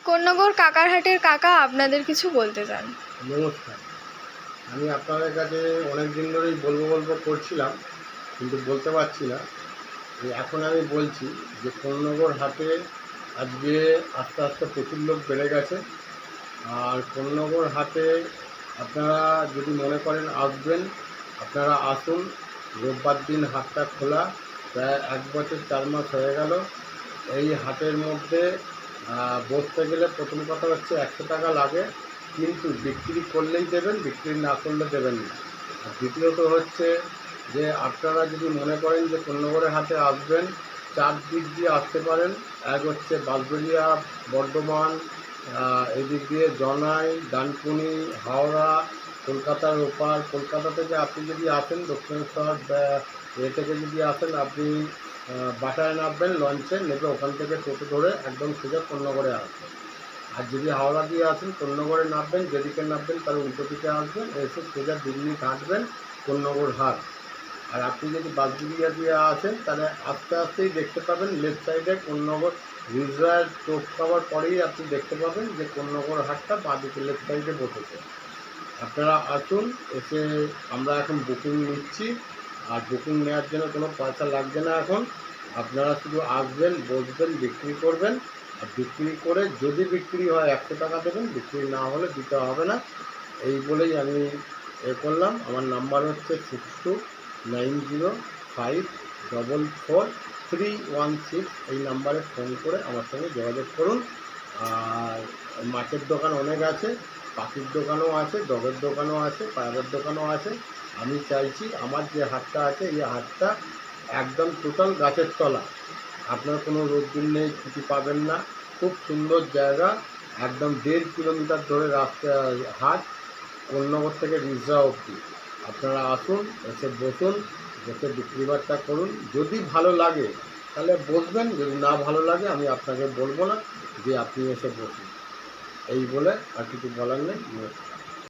কোন্নগর কাকারহাটের কাকা আপনাদের কিছু বলতে চান। নমস্কার। আমি আপনাদের কাছে অনেক দিন ধরেই বলবো করছিলাম, কিন্তু বলতে পারছি না। এখন আমি বলছি যে কোন্নগর হাটে আজকে আস্তে আস্তে প্রচুর লোক বেড়ে গেছে। আর কোন্নগর হাটে আপনারা যদি মনে করেন আসবেন, আপনারা আসুন। রোববার দিন হাটটা খোলা, প্রায় 1 বছর 4 মাস হয়ে গেল। এই হাটের মধ্যে বসতে গেলে প্রথম কথা হচ্ছে 100 টাকা লাগে, কিন্তু বিক্রি করলেই দেবেন, বিক্রি না করলে দেবেন না। আর দ্বিতীয়ত হচ্ছে যে আপনারা যদি মনে করেন যে কোন্নগরের হাটে আসবেন, 4 দিক দিয়ে আসতে পারেন। এক হচ্ছে বাঁশবেড়িয়া, বর্ধমান, এদিক দিয়ে জনাই, ডানকুনি, হাওড়া, কলকাতার ওপার। কলকাতা থেকে আপনি যদি আসেন দক্ষিণেশ্বর থেকে যদি আসেন, আপনি বাটায় নামবেন, লঞ্চে নেবে, ওখান থেকে টোটো ধরে একদম সোজা কোন্নগরে আসবেন। আর যদি হাওড়া দিয়ে আসেন, কোন্নগরে নামবেন, যেদিকে নামবেন তার উল্টো দিকে আসবেন, এসে সোজা 2 মিনিট হাঁটবেন, কোন্নগর হাট। আর আপনি যদি বাঁশবেড়িয়া দিয়ে আসেন, তাহলে আস্তে আস্তেই দেখতে পাবেন লেফট সাইডে কোন্নগর রিজওয়ার টোপ খাওয়ার পরেই আপনি দেখতে পাবেন যে কোন্নগর হাটটা বাঁদিকে লেফট সাইডে বসেছে। আপনারা আসুন, এসে আমরা এখন বুকিং নিচ্ছি। আর বুকিং নেওয়ার জন্য কোনো পয়সা লাগবে না এখন। আপনারা শুধু আসবেন, বসবেন, বিক্রি করবেন। আর বিক্রি করে যদি বিক্রি হয় 100 টাকা দেবেন, বিক্রি না হলে দিতে হবে না। এই বলেই আমি করলাম। আমার নাম্বার হচ্ছে 6290544316। এই নাম্বারে ফোন করে আমার সঙ্গে যোগাযোগ করুন। আর মাছের দোকান অনেক আছে, পাখির দোকানও আছে, ডগের দোকানও আছে, পায়রের দোকানও আছে। আমি চাইছি আমার যে হাটটা আছে, এই হাটটা একদম টোটাল গাছের তলা। আপনার কোনো রোদ্দুর নেই, ছুটি পাবেন না। খুব সুন্দর জায়গা, একদম 1.5 কিলোমিটার ধরে রাস্তা হাট, কোন্নগর থেকে রিজরা অবধি। আপনারা আসুন, এসে বসুন, বসে বিক্রিবাট্টা করুন। যদি ভালো লাগে তাহলে বসবেন, যদি না ভালো লাগে আমি আপনাকে বলবো না যে আপনি এসে বসুন। এই বলে আর কিছু বলার নেই।